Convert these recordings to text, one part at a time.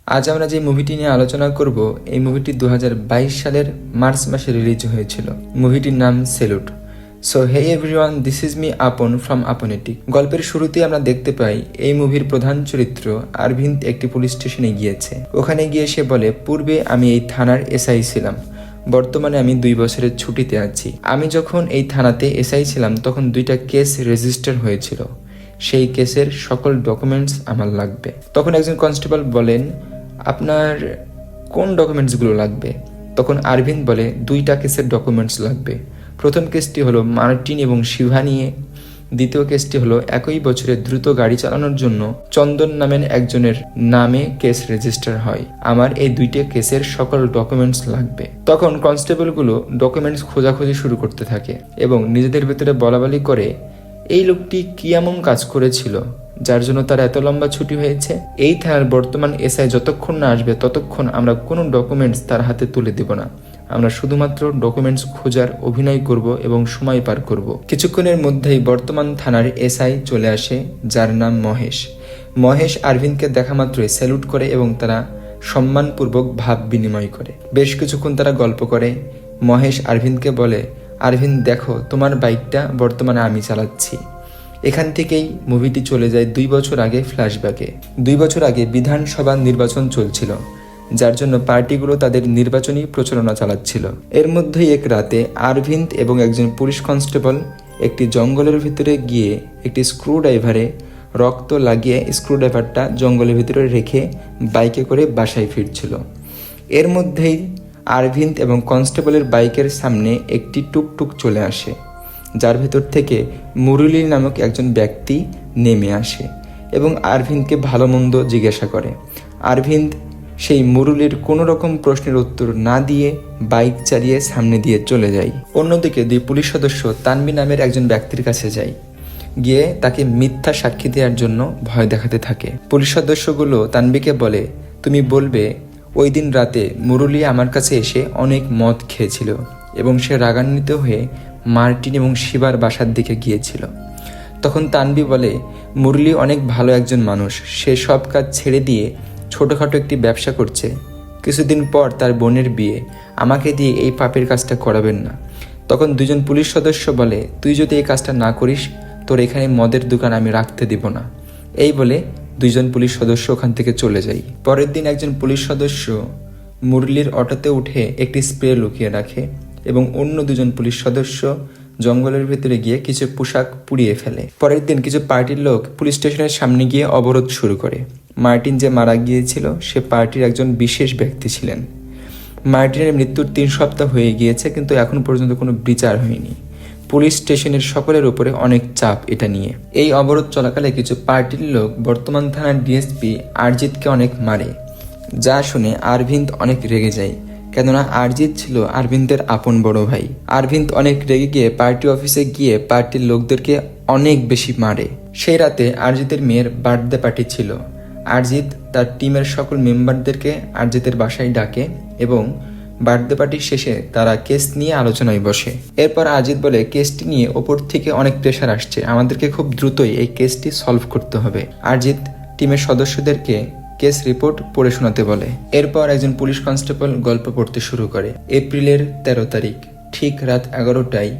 আজ আমরা যে মুভিটি নিয়ে আলোচনা করব, এই মুভিটি 2022 সালের মার্চ মাসে রিলিজ হয়েছিল। মুভিটির নাম Salute. So hey everyone, this is me Apon from আপনেটিক। গল্পের শুরুতেই আমরা দেখতে পাই এই মুভির প্রধান চরিত্র আরভিন্দ একটি পুলিশ স্টেশনে গিয়েছে। ওখানে গিয়ে সে বলে, পূর্বে আমি এই থানার এসআই ছিলাম, বর্তমানে আমি 2 বছরের ছুটিতে আছি। আমি যখন এই থানাতে এসআই ছিলাম তখন 2টা কেস রেজিস্টার হয়েছিল, সেই কেসের সকল ডকুমেন্টস আমার লাগবে। তখন একজন কনস্টেবল বলেন, আপনার কোন ডকুমেন্টসগুলো লাগবে? তখন আরভিন্দ বলে, 2টা কেসের ডকুমেন্টস লাগবে। প্রথম কেসটি হলো মার্টিন এবং শিভা নিয়ে, দ্বিতীয় কেসটি হলো একই বছরে দ্রুত গাড়ি চালানোর জন্য চন্দন নামের একজনের নামে কেস রেজিস্টার হয়। আমার এই 2টা কেসের সকল ডকুমেন্টস লাগবে। তখন কনস্টেবলগুলো ডকুমেন্টস খোঁজাখুঁজি শুরু করতে থাকে এবং নিজেদের ভেতরে বলাবলি করে, এই লোকটি কি এমন কাজ করেছিল যার জন্য তার এত লম্বা ছুটি হয়েছে? এই থানার বর্তমান এসআই যতক্ষণ না আসবে ততক্ষণ আমরা কোনো ডকুমেন্টস তার হাতে তুলে দেব না। আমরা শুধুমাত্র ডকুমেন্টস খোঁজার অভিনয় করব এবং সময় পার করব। কিছুক্ষণের মধ্যেই বর্তমান থানার এসআই চলে আসে, যার নাম মহেশ। মহেশ আরভিন্দকে দেখা মাত্রই স্যালুট করে এবং তারা সম্মানপূর্বক ভাব বিনিময় করে। বেশ কিছুক্ষণ তারা গল্প করে। মহেশ আরভিন্দকে বলে, আরভিন্দ দেখো, তোমার বাইকটা বর্তমানে আমি চালাচ্ছি। এখান থেকেই মুভিটি চলে যায় 2 বছর আগে ফ্ল্যাশব্যাকে। 2 বছর আগে বিধানসভা নির্বাচন চলছিল, যার জন্য পার্টিগুলো তাদের নির্বাচনী প্রচারণা চালাচ্ছিল। এর মধ্যেই এক রাতে আরভিন্দ এবং একজন পুলিশ কনস্টেবল একটি জঙ্গলের ভিতরে গিয়ে একটি স্ক্রুড্রাইভারে রক্ত লাগিয়ে স্ক্রুড্রাইভারটা জঙ্গলের ভিতরে রেখে বাইকে করে বাসায় ফিরছিল। এর মধ্যেই আরভিন্দ এবং কনস্টেবলের বাইকের সামনে একটি টুকটুক চলে আসে, যার ভেতর থেকে মুরলী নামক একজন ব্যক্তি নেমে আসে এবং আরভিন্দকে ভালো মন্দ জিজ্ঞাসা করে। আরভিন্দ সেই মুরলীর কোনো রকম প্রশ্নের উত্তর না দিয়ে বাইক চালিয়ে সামনে দিয়ে চলে যায়। অন্যদিকে 2 পুলিশ সদস্য তানবি নামের একজন ব্যক্তির কাছে যায়, গিয়ে তাকে মিথ্যা সাক্ষী দেওয়ার জন্য ভয় দেখাতে থাকে। পুলিশ সদস্যগুলো তানবিকে বলে, তুমি বলবে ওই দিন রাতে মুরলী আমার কাছে এসে অনেক মদ খেয়েছিল এবং সে রাগান্বিত হয়ে মার্টিন এবং শিবার বাসার দিকে গিয়েছিল। তখন তানবি বলে, মুরলী অনেক ভালো একজন মানুষ, সে সব কাজ ছেড়ে দিয়ে ছোটোখাটো একটি ব্যবসা করছে। কিছুদিন পর তার বোনের বিয়ে, আমাকে দিয়ে এই পাপের কাজটা করাবেন না। তখন 2জন পুলিশ সদস্য বলে, তুই যদি এই কাজটা না করিস তোর এখানে মদের দোকান আমি রাখতে দিব না। এই বলে 2জন পুলিশ সদস্য ওখান থেকে চলে যায়। পরের দিন একজন পুলিশ সদস্য মুরলীর অটোতে উঠে একটি স্প্রে লুকিয়ে রাখে এবং অন্য 2জন পুলিশ সদস্য জঙ্গলের ভেতরে গিয়ে কিছু পোশাক পুড়িয়ে ফেলে। পরের দিন কিছু পার্টির লোক পুলিশ স্টেশনের সামনে গিয়ে অবরোধ শুরু করে। মার্টিন যে মারা গিয়েছিল সে পার্টির একজন বিশেষ ব্যক্তি ছিলেন। মার্টিনের মৃত্যুর 3 সপ্তাহ হয়ে গিয়েছে, কিন্তু এখন পর্যন্ত কোনো বিচার হয়নি। পুলিশ স্টেশনের সকলের উপরে অনেক চাপ এটা নিয়ে। এই অবরোধ চলাকালে কিছু পার্টির লোক বর্তমান থানার ডিএসপি আরজিতকে অনেক মারে, যা শুনে আরভিন্দ অনেক রেগে যায়, কেননা আরজিত ছিল আরভিন্দের আপন বড় ভাই। আরভিন্দ অনেক রেগে গিয়ে পার্টি অফিসে গিয়ে পার্টির লোকদেরকে অনেক বেশি মারে। সেই রাতে আরজিতের মেয়ের বার্থডে পার্টি ছিল। আরজিত তার টিমের সকল মেম্বারদেরকে আরজিতের বাসায় ডাকে এবং বার্থডে পার্টির শেষে তারা কেস নিয়ে আলোচনায় বসে। এরপর আরজিত বলে, কেসটি নিয়ে ওপর থেকে অনেক প্রেশার আসছে, আমাদেরকে খুব দ্রুতই এই কেসটি সলভ করতে হবে। আরজিত টিমের সদস্যদেরকে কেস রিপোর্ট পড়ে শোনাতে বলে। এরপর একজন পুলিশ কনস্টেবল গল্প পড়তে শুরু করে। এপ্রিলের 13 তারিখ ঠিক রাত 11টায়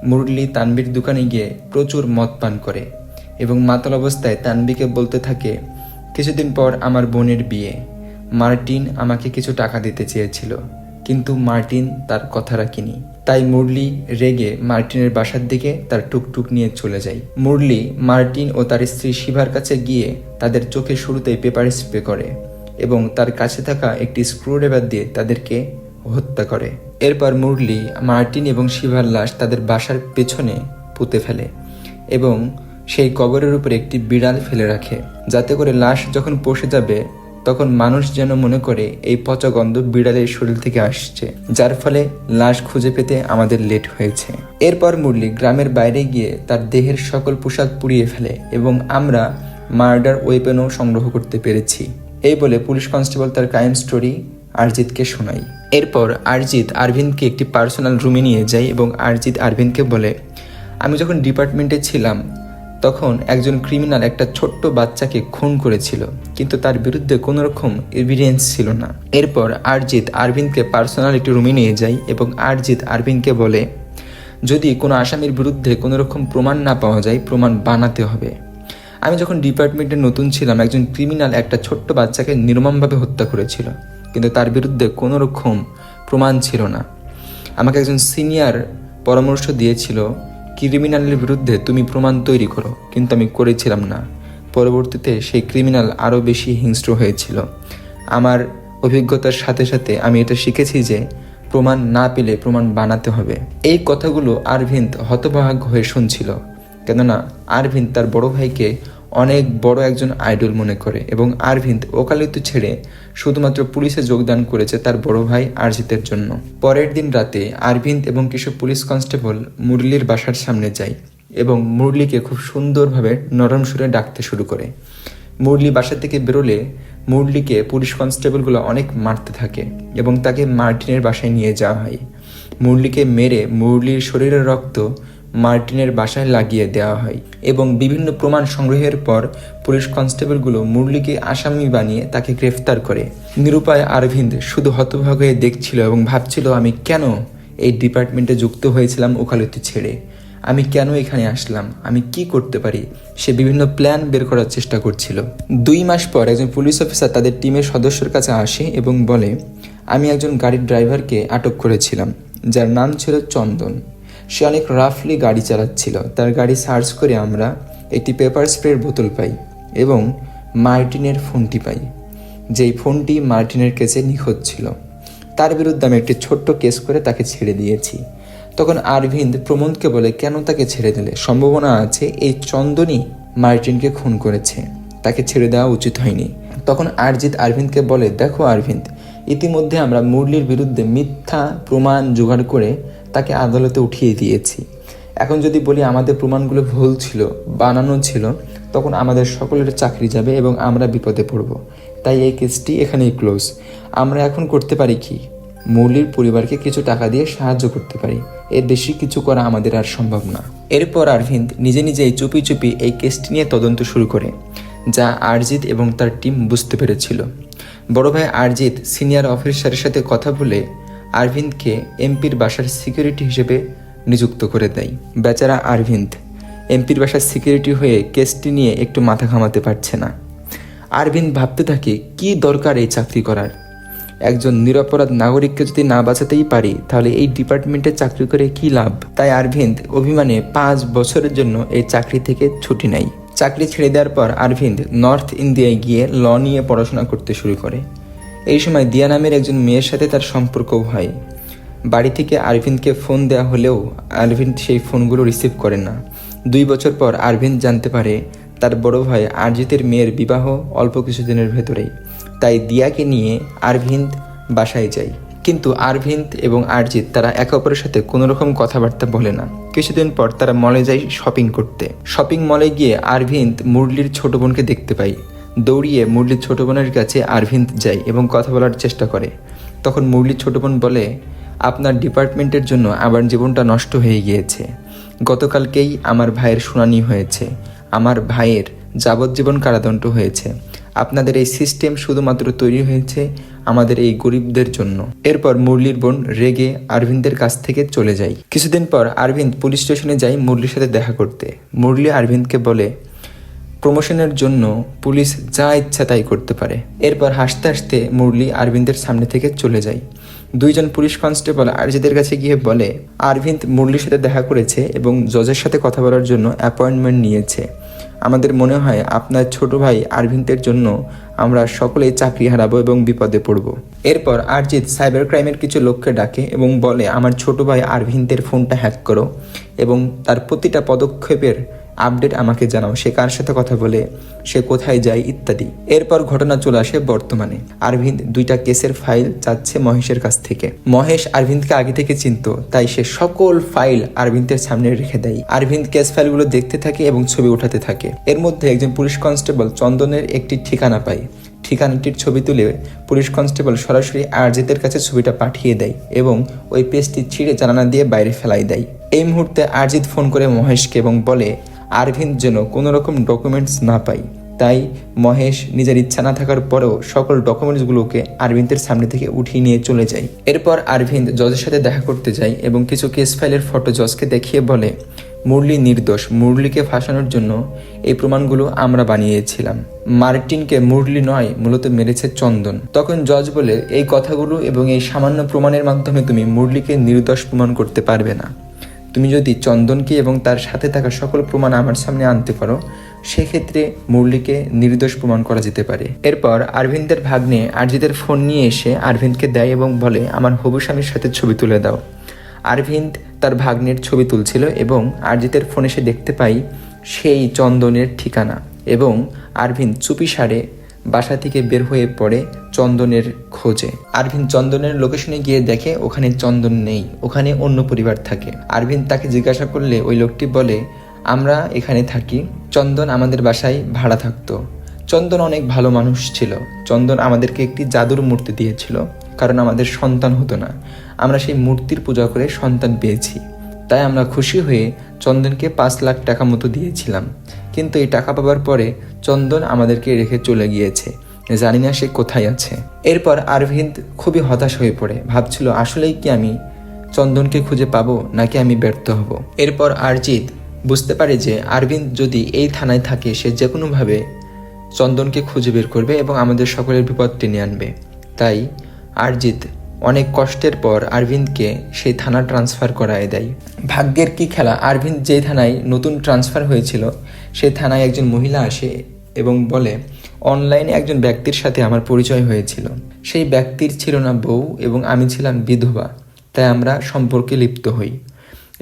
মুরলী তানবির দোকানে গিয়ে প্রচুর মদ পান করে এবং মাতাল অবস্থায় তানবিকে বলতে থাকে, কিছুদিন পর আমার বোনের বিয়ে, মার্টিন আমাকে কিছু টাকা দিতে চেয়েছিল, কিন্তু মার্টিন তার কথা রাখেনি। তাই মুরলী রেগে মার্টিনের বাসার দিকে তার টুকটুক নিয়ে চলে যায়। মুরলী মার্টিন ও তার স্ত্রী শিভার কাছে গিয়ে তাদের চোখে শুরুতেই পেপার স্প্রে করে এবং তার কাছে থাকা একটি স্ক্রুড্রাইভার দিয়ে তাদেরকে হত্যা করে। এরপর মুরলী মার্টিন এবং শিভার লাশ তাদের বাসার পেছনে পুঁতে ফেলে এবং সেই কবরের উপরে একটি বিড়াল ফেলে রাখে, যাতে করে লাশ যখন পচে যাবে তখন মানুষ যেন মনে করে এই পচা গন্ধ বিড়ালের শরীর থেকে আসছে, যার ফলে লাশ খুঁজে পেতে আমাদের লেট হয়েছে। এরপর মুরলী গ্রামের বাইরে গিয়ে তার দেহের সকল পোশাক পুড়িয়ে ফেলে এবং আমরা মার্ডার ওয়েপনও সংগ্রহ করতে পেরেছি। এই বলে পুলিশ কনস্টেবল তার ক্রাইম স্টোরি আরজিতকে শোনায়। এরপর আরজিত আরভিন্দকে একটি পার্সোনাল রুমে নিয়ে যায় এবং আরজিত আরভিন্দকে বলে, আমি যখন ডিপার্টমেন্টে ছিলাম তখন একজন ক্রিমিনাল একটা ছোট্ট বাচ্চাকে খুন করেছিল, কিন্তু তার বিরুদ্ধে কোনো রকম এভিডেন্স ছিল না। এরপর আরজিৎ আরভিনকে পার্সোনাল একটি রুমে নিয়ে যায় এবং আরজিৎ আরভিনকে বলে, যদি কোনো আসামির বিরুদ্ধে কোনো রকম প্রমাণ না পাওয়া যায়, প্রমাণ বানাতে হবে। আমি যখন ডিপার্টমেন্টে নতুন ছিলাম, একজন ক্রিমিনাল একটা ছোট্ট বাচ্চাকে নির্মমভাবে হত্যা করেছিল, কিন্তু তার বিরুদ্ধে কোনো রকম প্রমাণ ছিল না। আমাকে একজন সিনিয়র পরামর্শ দিয়েছিল, ক্রিমিনালের বিরুদ্ধে তুমি প্রমাণ তৈরি করো, কিন্তু আমি করেছিলাম না। পরবর্তীতে সেই ক্রিমিনাল আরও বেশি হিংস্র হয়েছিল। আমার অভিজ্ঞতার সাথে সাথে আমি এটা শিখেছি যে প্রমাণ না পেলে প্রমাণ বানাতে হবে। এই কথাগুলো আরভিন্দ হতভাগ হয়ে শুনছিল, কেননা আরভিন্দ তার বড় ভাইকে অনেক বড় একজন আইডল মনে করে এবং আরভিন্দ ওকালতি ছেড়ে শুধুমাত্র পুলিশে যোগদান করেছে তার বড় ভাই আরজিতের জন্য। পরের দিন রাতে আরভিন্দ এবং কিছু পুলিশ কনস্টেবল মুরলির বাসার সামনে যায় এবং মুরলিকে খুব সুন্দরভাবে নরম সুরে ডাকতে শুরু করে। মুরলি বাসা থেকে বেরোলে মুরলিকে পুলিশ কনস্টেবলগুলো অনেক মারতে থাকে এবং তাকে মার্টিনের বাসায় নিয়ে যাওয়া হয়। মুরলিকে মেরে মুরলির শরীরের রক্ত মার্টিনের বাসায় লাগিয়ে দেওয়া হয় এবং বিভিন্ন প্রমাণ সংগ্রহের পর পুলিশ কনস্টেবলগুলো মুরলিকে আসামি বানিয়ে তাকে গ্রেফতার করে। নিরুপায় আরভিন্দ শুধু হতভাগ হয়ে দেখছিল এবং ভাবছিল, আমি কেন এই ডিপার্টমেন্টে যুক্ত হয়েছিলাম ওকালতি ছেড়ে? আমি কেন এখানে আসলাম? আমি কি করতে পারি? সে বিভিন্ন প্ল্যান বের করার চেষ্টা করছিল। 2 মাস পর একজন পুলিশ অফিসার তাদের টিমের সদস্যের কাছে আসে এবং বলে, আমি একজন গাড়ির ড্রাইভারকে আটক করেছিলাম যার নাম ছিল চন্দন। সে অনেক রাফলি গাড়ি চালাচ্ছিল। তার গাড়ি সার্চ করে আমরা একটি পেপার স্প্রের বোতল পাই এবং মার্টিনের ফোনটি পাই, যেই ফোনটি মার্টিনের কেসে নিখোঁজ ছিল। তার বিরুদ্ধে আমি একটি ছোট্ট কেস করে তাকে ছেড়ে দিয়েছি। তখন আরভিন্দ প্রমোদকে বলে, কেন তাকে ছেড়ে দিলে? সম্ভাবনা আছে এই চন্দনই মার্টিনকে খুন করেছে, তাকে ছেড়ে দেওয়া উচিত হয়নি। তখন আরজিৎ আরভিন্দকে বলে, দেখো আরভিন্দ, ইতিমধ্যে আমরা মুরলির বিরুদ্ধে মিথ্যা প্রমাণ জোগাড় করে তাকে আদালতে উঠিয়ে দিয়েছি। এখন যদি বলি আমাদের প্রমাণগুলো ভুল ছিল, বানানো ছিল, তখন আমাদের সকলের চাকরি যাবে এবং আমরা বিপদে পড়ব। তাই এই কেসটি এখানেই ক্লোজ। আমরা এখন করতে পারি কি? মুরলির পরিবারকে কিছু টাকা দিয়ে সাহায্য করতে পারি, এর বেশি কিছু করা আমাদের আর সম্ভব না। এরপর আরভিন্দ নিজে নিজেই চুপি চুপি এই কেসটি নিয়ে তদন্ত শুরু করে, যা আরজিৎ এবং তার টিম বুঝতে পেরেছিল। বড় ভাই আরজিৎ সিনিয়র অফিসারের সাথে কথা বলে আরভিন্দকে এমপির বাসার সিকিউরিটি হিসেবে নিযুক্ত করে দেয়। বেচারা আরভিন্দ এমপির বাসার সিকিউরিটি হয়ে কেসটি নিয়ে একটু মাথা ঘামাতে পারছে না। আরভিন্দ ভাবতে থাকে, কি দরকার এই চাকরি করার? একজন নিরপরাধ নাগরিককে যদি না বাঁচাতেই পারি, তাহলে এই ডিপার্টমেন্টে চাকরি করে কি লাভ? তাই আরভিন্দ অভিমানে 5 বছরের জন্য এই চাকরি থেকে ছুটি নেয়। চাকরি ছেড়ে দেওয়ার পর আরভিন্দ নর্থ ইন্ডিয়ায় গিয়ে ল নিয়ে পড়াশোনা করতে শুরু করে। এই সময় দিয়া নামের একজন মেয়ের সাথে তার সম্পর্ক হয়। বাড়ি থেকে আরভিন্দকে ফোন দেওয়া হলেও আরভিন্দ সেই ফোনগুলো রিসিভ করে না। 2 বছর পর আরভিন্দ জানতে পারে তার বড় ভাই আরজিতের মেয়ের বিবাহ অল্প কিছুদিনের ভেতরেই। তাই দিয়াকে নিয়ে আরভিন্দ বাসায় যায়, কিন্তু আরভিন্দ এবং আরজিৎ তারা একে অপরের সাথে কোনো রকম কথাবার্তা বলে না। কিছুদিন পর তারা মলে যায় শপিং করতে। শপিং মলে গিয়ে আরভিন্দ মুরলির ছোট বোনকে দেখতে পায়। দৌড়িয়ে মুরলির ছোট বোনের কাছে আরভিন্দ যায় এবং কথা বলার চেষ্টা করে। তখন মুরলির ছোট বোন বলে, আপনার ডিপার্টমেন্টের জন্য আমার জীবনটা নষ্ট হয়ে গিয়েছে। গতকালকেই আমার ভাইয়ের শুনানি হয়েছে, আমার ভাইয়ের যাবজ্জীবন কারাদণ্ড হয়েছে। আপনাদের এই সিস্টেম শুধুমাত্র তৈরি হয়েছে আমাদের এই গরিবদের জন্য। এরপর মুরলির বোন রেগে আরভিন্দের কাছ থেকে চলে যায়। কিছুদিন পর আরভিন্দ পুলিশ স্টেশনে যায় মুরলির সাথে দেখা করতে। মুরলি আরভিন্দকে বলে, প্রমোশনের জন্য পুলিশ যা ইচ্ছা তাই করতে পারে। এরপর হাসতে হাসতে মুরলি আরভিন্দের সামনে থেকে চলে যায়। 2 জন পুলিশ কনস্টেবল আরজিতের কাছে গিয়ে বলে, আরভিন্দ মুরলির সাথে দেখা করেছে এবং জজের সাথে কথা বলার জন্য অ্যাপয়েন্টমেন্ট নিয়েছে। আমাদের মনে হয় আপনার ছোট ভাই আরভিন্দের জন্য আমরা সকলেই চাকরি হারাবো এবং বিপদে পড়ব। এরপর আরজিৎ সাইবার ক্রাইমের কিছু লোককে ডাকে এবং বলে, আমার ছোট ভাই আরভিন্দের ফোনটা হ্যাক করো এবং তার প্রতিটা পদক্ষেপের আপডেট আমাকে জানাও, সে কার সাথে কথা বলে, সে কোথায় যায় ইত্যাদি। এরপর ঘটনা চলে আসে বর্তমানে। আরভিন্দ 2টা কেসের ফাইল চাচ্ছে মহেশের কাছ থেকে। মহেশ আরভিন্দকে আগে থেকে চিনত, তাই সে সকল ফাইল আরভিন্দের সামনে রেখে দেয়। আরভিন্দ কেস ফাইলগুলো দেখতে থাকে এবং ছবি উঠাতে থাকে। এর মধ্যে একজন পুলিশ কনস্টেবল চন্দনের একটি ঠিকানা পায়। ঠিকানাটির ছবি তুলে পুলিশ কনস্টেবল সরাসরি আরজিতের কাছে ছবিটা পাঠিয়ে দেয় এবং ওই পেজটি ছিঁড়ে জানালা দিয়ে বাইরে ফেলাই দেয়। এই মুহূর্তে আরজিৎ ফোন করে মহেশকে এবং বলে, আরভিন্দ যেন কোনো রকম ডকুমেন্টস না পায়। তাই মহেশ নিজের ইচ্ছা না থাকার পরেও সকল ডকুমেন্টসগুলোকে আরভিন্দের সামনে থেকে উঠিয়ে নিয়ে চলে যায়। এরপর আরভিন্দ জজের সাথে দেখা করতে যায় এবং কিছু কেস ফাইলের ফটো জজকে দেখিয়ে বলে, মুরলি নির্দোষ, মুরলিকে ফাঁসানোর জন্য এই প্রমাণগুলো আমরা বানিয়েছিলাম। মার্টিনকে মুরলি নয়, মূলত মেরেছে চন্দন। তখন জজ বলে, এই কথাগুলো এবং এই সামান্য প্রমাণের মাধ্যমে তুমি মুরলিকে নির্দোষ প্রমাণ করতে পারবে না। তুমি যদি চন্দনকে এবং তার সাথে থাকা সকল প্রমাণ আমার সামনে আনতে পারো, সেক্ষেত্রে মুরলিকে নির্দোষ প্রমাণ করা যেতে পারে। এরপর আরভিন্দের ভাগ্নে আরজিতের ফোন নিয়ে এসে আরভিন্দকে দেয় এবং বলে, আমার হবু স্বামীর সাথে ছবি তুলে দাও। আরভিন্দ তার ভাগ্নের ছবি তুলছিল এবং আরজিতের ফোনে সে দেখতে পাই সেই চন্দনের ঠিকানা, এবং আরভিন্দ চুপি সারে বাসা থেকে বের হয়ে পড়ে চন্দনের খোঁজে। আরভিন্দ চন্দনের লোকেশনে গিয়ে দেখে ওখানে চন্দন নেই, ওখানে অন্য পরিবার থাকে। আরভিন্দ তাকে জিজ্ঞাসা করলে ওই লোকটি বলে, আমরা এখানে থাকি, চন্দন আমাদের বাসায় ভাড়া থাকতো। চন্দন অনেক ভালো মানুষ ছিল। চন্দন আমাদেরকে একটি জাদুর মূর্তি দিয়েছিল, কারণ আমাদের সন্তান হতো না। আমরা সেই মূর্তির পূজা করে সন্তান পেয়েছি, তাই আমরা খুশি হয়ে চন্দনকে 5 লাখ টাকা মতো দিয়েছিলাম। কিন্তু এই টাকা পাবার পরে চন্দন আমাদেরকে রেখে চলে গিয়েছে, জানি না সে কোথায় আছে। এরপর আরভিন্দ খুবই হতাশ হয়ে পড়ে, ভাবছিল আসলেই কি আমি চন্দনকে খুঁজে পাবো নাকি আমি ব্যর্থ হব। এরপর আরজিৎ বুঝতে পারে যে আরভিন্দ যদি এই থানায় থাকে সে যে কোনোভাবে চন্দনকে খুঁজে বের করবে এবং আমাদের সকলের বিপদ টেনে আনবে। তাই আরজিৎ অনেক কষ্টের পর আরভিন্দকে সেই থানা ট্রান্সফার করায় দেয়। ভাগ্যের কি খেলা, আরভিন্দ যে থানায় নতুন ট্রান্সফার হয়েছিল সেই থানায় একজন মহিলা আসে এবং বলে, অনলাইনে একজন ব্যক্তির সাথে আমার পরিচয় হয়েছিল। সেই ব্যক্তির ছিল না বউ এবং আমি ছিলাম বিধবা, তাই আমরা সম্পর্কে লিপ্ত হই।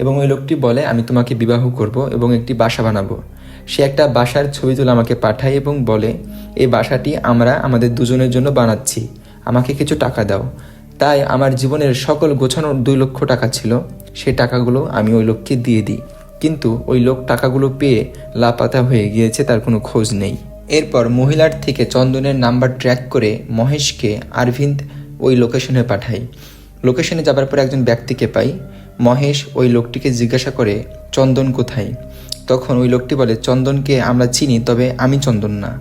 এবং ওই লোকটি বলে, আমি তোমাকে বিবাহ করব এবং একটি বাসা বানাবো। সে একটা বাসার ছবি তুলে আমাকে পাঠায় এবং বলে, এই বাসাটি আমরা আমাদের দুজনের জন্য বানাচ্ছি, আমাকে কিছু টাকা দাও। তাই আমার জীবনের সকল গোছানোর 2 লক্ষ টাকা ছিল, সেই টাকাগুলো আমি ওই লোককে দিয়ে দিই। কিন্তু ওই লোক টাকাগুলো পেয়ে লাপাতা হয়ে গিয়েছে, তার কোনো খোঁজ নেই। এরপর মহিলার থেকে চন্দনের নাম্বার ট্র্যাক করে মহেশকে আরভিন্দ ওই লোকেশনে পাঠায়। লোকেশনে যাবার পর একজন ব্যক্তিকে পাই। মহেশ ওই লোকটিকে জিজ্ঞাসা করে, চন্দন কোথায়? তখন ওই লোকটি বলে, চন্দনকে আমরা চিনি, তবে আমি চন্দন না।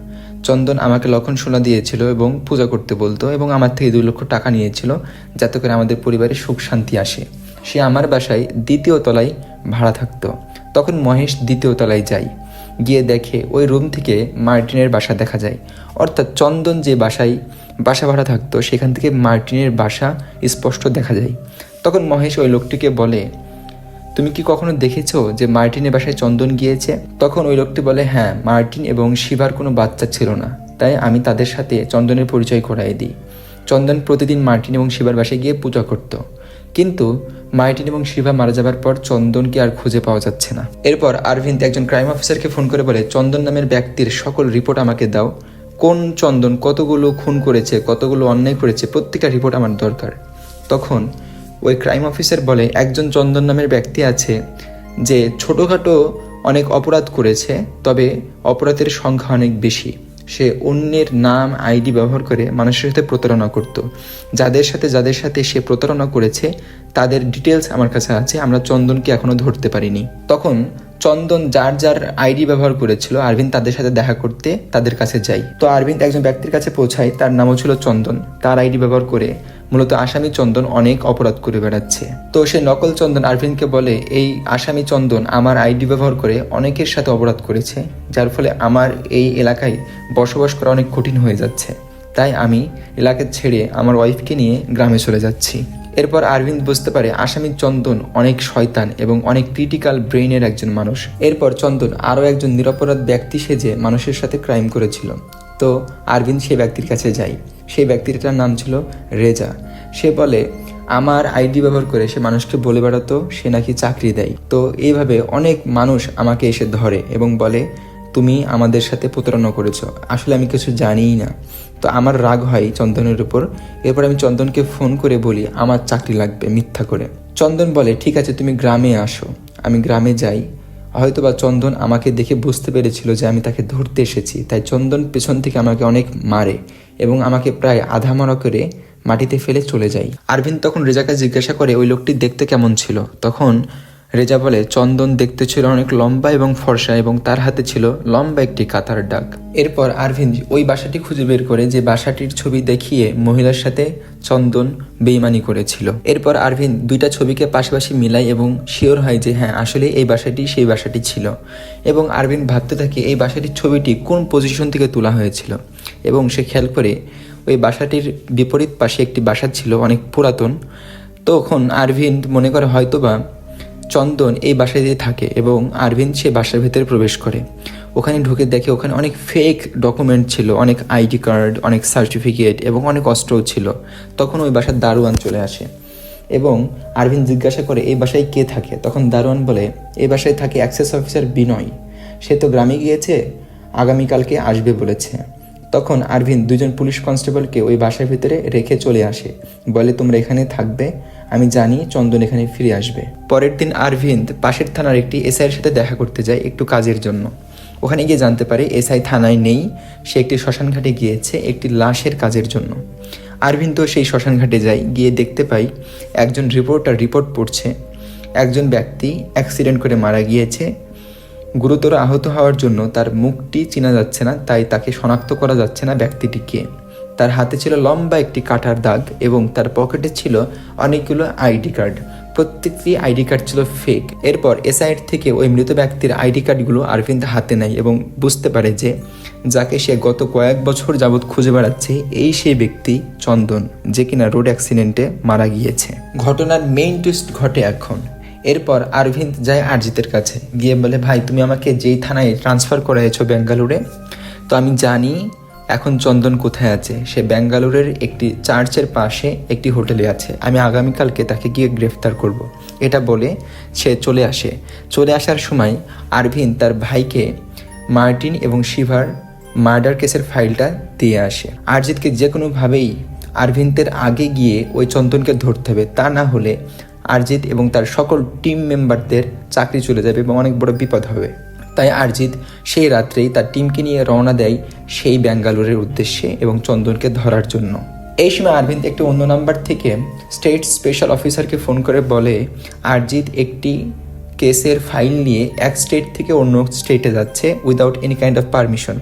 চন্দন আমাকে লক্ষণ সোনা দিয়েছিল এবং পূজা করতে বলতো এবং আমার থেকে 2 লক্ষ টাকা নিয়েছিল যাতে করে আমাদের পরিবারে সুখ শান্তি আসে। সে আমার বাসায় 2য় তলায় ভাড়া থাকতো। তখন মহেশ 2য় তলায় যায়, গিয়ে দেখে ওই রুম থেকে মার্টিনের বাসা দেখা যায়। অর্থাৎ চন্দন যে বাসায় বাসা ভাড়া থাকতো সেখান থেকে মার্টিনের বাসা স্পষ্ট দেখা যায়। তখন মহেশ ওই লোকটিকে বলে, তুমি কি কখনো দেখেছো যে মার্টিনের বাসায় চন্দন গিয়েছে? তখন ওই লোকটি বলে, হ্যাঁ, মার্টিন এবং শিবার কোনো বাচ্চা ছিল না, তাই আমি তাদের সাথে চন্দনের পরিচয় করাই দিই। চন্দন প্রতিদিন মার্টিন এবং শিবার বাসায় গিয়ে পূজা করত। কিন্তু মার্টিন এবং শিবা মারা যাবার পর চন্দনকে আর খুঁজে পাওয়া যাচ্ছে না। এরপর আরভিন্দ একজন ক্রাইম অফিসারকে ফোন করে বলে, চন্দন নামের ব্যক্তির সকল রিপোর্ট আমাকে দাও। কোন চন্দন কতগুলো খুন করেছে, কতগুলো অন্যায় করেছে, প্রত্যেকটা রিপোর্ট আমার দরকার। তখন ওই ক্রাইম অফিসার বলে, একজন চন্দন নামের ব্যক্তি আছে যে ছোটোখাটো অনেক অপরাধ করেছে, তবে অপরাধের সংখ্যা অনেক বেশি। সে অন্যের নাম আইডি ব্যবহার করে মানুষের সাথে প্রতারণা করত। যাদের সাথে সে প্রতারণা করেছে তাদের ডিটেলস আমার কাছে আছে, আমরা চন্দনকে এখনো ধরতে পারিনি। তখন চন্দন যার আইডি ব্যবহার করেছিল আরভিন্দ তাদের সাথে দেখা করতে তাদের কাছে যায়। তো আরভিন্দ একজন ব্যক্তির কাছে পৌঁছায়, তার নামও ছিল চন্দন। তার আইডি ব্যবহার করে মূলত আসামি চন্দন অনেক অপরাধ করে বেড়াচ্ছে। তো সে নকল চন্দন আরভিন্দকে বলে, এই আসামি চন্দন আমার আইডি ব্যবহার করে অনেকের সাথে অপরাধ করেছে, যার ফলে আমার এই এলাকায় বসবাস করা অনেক কঠিন হয়ে যাচ্ছে। তাই আমি এলাকা ছেড়ে আমার ওয়াইফকে নিয়ে গ্রামে চলে যাচ্ছি। এরপর আরভিন্দ বুঝতে পারে আসামি চন্দন অনেক শয়তান এবং অনেক ক্রিটিক্যাল ব্রেইনের একজন মানুষ। এরপর চন্দন আরও একজন নিরপরাধ ব্যক্তি সেজে মানুষের সাথে ক্রাইম করেছিল। তো আরভিন্দ সেই ব্যক্তির কাছে যায়। সেই ব্যক্তিটার নাম ছিল রেজা। সে বলে, আমার আইডি ব্যবহার করে সে মানুষকে বলে বেড়াতো সে নাকি চাকরি দেয়। তো এইভাবে অনেক মানুষ আমাকে এসে ধরে এবং বলে, তুমি আমাদের সাথে প্রতারণা করেছো, আসলে আমি কিছু জানিই না। তো আমার রাগ হয় চন্দনের উপর। এরপর আমি চন্দনকে ফোন করে বলি আমার চাকরি লাগবে মিথ্যা করে। চন্দন বলে, ঠিক আছে, তুমি গ্রামে আসো। আমি গ্রামে যাই। হয়তোবা চন্দন আমাকে দেখে বুঝতে পেরেছিল যে আমি তাকে ধরতে এসেছি, তাই চন্দন পেছন থেকে আমাকে অনেক মারে এবং আমাকে প্রায় আধা মরা করে মাটিতে ফেলে চলে যায়। আরভিন্দ তখন রেজাকে জিজ্ঞাসা করে ওই লোকটি দেখতে কেমন ছিল। তখন রেজা বলে চন্দন দেখতে ছিল অনেক লম্বা এবং ফর্সা এবং তার হাতে ছিল লম্বা একটি কাঁথার ডাক। এরপর আরভিন ওই বাসাটি খুঁজে বের করে যে বাসাটির ছবি দেখিয়ে মহিলার সাথে চন্দন বেইমানি করেছিল। এরপর আরভিন দুইটা ছবিকে পাশাপাশি মিলায় এবং শিওর হয় যে হ্যাঁ আসলে এই বাসাটি সেই বাসাটি ছিল। এবং আরভিন ভাবতে থাকে এই বাসাটির ছবিটি কোন পজিশন থেকে তোলা হয়েছিল এবং সে খেয়াল করে ওই বাসাটির বিপরীত পাশে একটি বাসা ছিল অনেক পুরাতন। তখন আরভিন মনে করে হয়তোবা চন্দন এই বাসায় দিয়ে থাকে এবং আরভিন সে বাসার ভেতরে প্রবেশ করে। ওখানে ঢুকে দেখে ওখানে অনেক ফেক ডকুমেন্ট ছিল, অনেক আইডি কার্ড, অনেক সার্টিফিকেট এবং অনেক অস্ত্রও ছিল। তখন ওই বাসার দারোয়ান চলে আসে এবং আরভিন জিজ্ঞাসা করে এই বাসায় কে থাকে। তখন দারোয়ান বলে এই বাসায় থাকে অ্যাক্সেস অফিসার বিনয়, সে তো গ্রামে গিয়েছে, আগামীকালকে আসবে বলেছে। তখন আরভিন দুজন পুলিশ কনস্টেবলকে ওই বাসার ভিতরে রেখে চলে আসে, বলে তোমরা এখানে থাকবে, আমি জানি চন্দন এখানে ফিরে আসবে। পরের দিন আরভিন পাশের থানার একটি এসআইয়ের সাথে দেখা করতে যায় একটু কাজের জন্য। ওখানে গিয়ে জানতে পারে এসআই থানায় নেই, সে একটি শ্মশানঘাটে গিয়েছে একটি লাশের কাজের জন্য। আরভিন তো সেই শ্মশানঘাটে যায়, গিয়ে দেখতে পাই একজন রিপোর্টার রিপোর্ট পড়ছে একজন ব্যক্তি অ্যাক্সিডেন্ট করে মারা গিয়েছে। গুরুতর আহত হওয়ার জন্য তার মুখটি চেনা যাচ্ছে না, তাই তাকে শনাক্ত করা যাচ্ছে না ব্যক্তিটিকে। তার হাতে ছিল লম্বা একটি কাটার দাগ এবং তার পকেটে ছিল অনেকগুলো আইডি কার্ড, প্রত্যেকটি আইডি কার্ড ছিল ফেক। এরপর এসআইয়ের থেকে ওই মৃত ব্যক্তির আইডি কার্ডগুলো আরভিন হাতে নেয় এবং বুঝতে পারে যে যাকে সে গত কয়েক বছর যাবৎ খুঁজে বেড়াচ্ছে এই সেই ব্যক্তি চন্দন, যে কিনা রোড অ্যাক্সিডেন্টে মারা গিয়েছে। ঘটনার মেইন টুইস্ট ঘটে এখন। এরপর আরভিন যায় আরজিতের কাছে, গিয়ে বলে ভাই তুমি আমাকে যেই থানায় ট্রান্সফার করাইছো বেঙ্গালুরে, তো আমি জানি এখন চন্দন কোথায় আছে। সে বেঙ্গালুরের একটি চার্চের পাশে একটি হোটেলে আছে, আমি আগামীকালকে তাকে গিয়ে গ্রেফতার করব। এটা বলে সে চলে আসার সময় আরভিন তার ভাইকে মার্টিন এবং শিভার মার্ডার কেসের ফাইলটা দিয়ে আসে। আরজিতকে যে কোনোভাবেই আরভিনের আগে গিয়ে ওই চন্দনকে ধরতে হবে, তা না হলে আরজিত এবং তার সকল টিম মেম্বারদের চাকরি চলে যাবে এবং অনেক বড় বিপদ হবে। তাই আরজিত সেই রাত্রেই তার টিমকে নিয়ে রওনা দেয় সেই বেঙ্গালুরের উদ্দেশ্যে এবং চন্দনকে ধরার জন্য। এই সময় আরভিন একটি অন্য নাম্বার থেকে স্টেট স্পেশাল অফিসারকে ফোন করে বলে আরজিত একটি কেসের ফাইল নিয়ে এক স্টেট থেকে অন্য স্টেটে যাচ্ছে without any kind of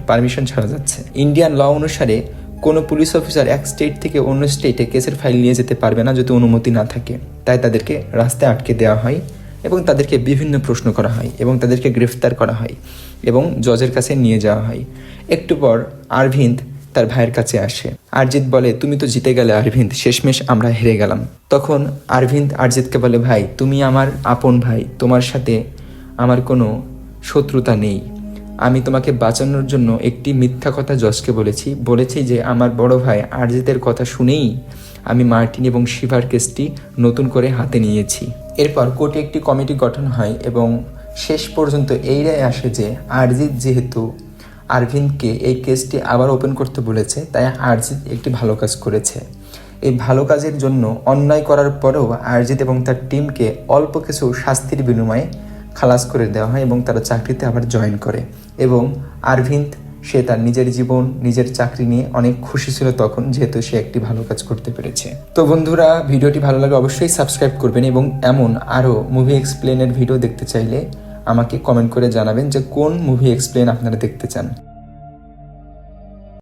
permission ছাড়া যাচ্ছে। ইন্ডিয়ান ল অনুসারে কোনো পুলিশ অফিসার এক স্টেট থেকে অন্য স্টেটে কেসের ফাইল নিয়ে যেতে পারবে না যদি অনুমতি না থাকে। তাই তাদেরকে রাস্তায় আটকে দেওয়া হয় এবং তাদেরকে বিভিন্ন প্রশ্ন করা হয় এবং তাদেরকে গ্রেফতার করা হয় এবং জজের কাছে নিয়ে যাওয়া হয়। একটু পর আরভিন তার ভাইয়ের কাছে আসে। আরজিত বলে তুমি তো জিতে গেলে আরভিন, শেষমেশ আমরা হেরে গেলাম। তখন আরভিন আরজিতকে বলে ভাই তুমি আমার আপন ভাই, তোমার সাথে আমার কোনো শত্রুতা নেই। আমি তোমাকে বাঁচানোর জন্য একটি মিথ্যা কথা জজকে বলেছি যে আমার বড় ভাই আরজিতের কথা শুনেই আমি মার্টিন এবং শিভার কেসটি নতুন করে হাতে নিয়েছি। এরপর কোর্টে একটি কমিটি গঠন হয় এবং শেষ পর্যন্ত এই রায় আসে যে আরজিত যেহেতু আরভিনকে এই কেসটি আবার ওপেন করতে বলেছে, তাই আরজিত একটি ভালো কাজ করেছে। এই ভালো কাজের জন্য অন্যায় করার পরেও আরজিত এবং তার টিমকে অল্প কিছু শাস্তির বিনিময়ে খালাস করে দেওয়া হয় এবং তারা চাকরিতে আবার জয়েন করে। এবং আরভিন সে তার নিজের জীবন নিজের চাকরি নিয়ে অনেক খুশি ছিল তখন, যেহেতু সে একটি ভালো কাজ করতে পেরেছে। তো বন্ধুরা, ভিডিওটি ভালো লাগলে অবশ্যই সাবস্ক্রাইব করবেন এবং এমন আরও মুভি এক্সপ্লেনের ভিডিও দেখতে চাইলে আমাকে কমেন্ট করে জানাবেন যে কোন মুভি এক্সপ্লেন আপনারা দেখতে চান।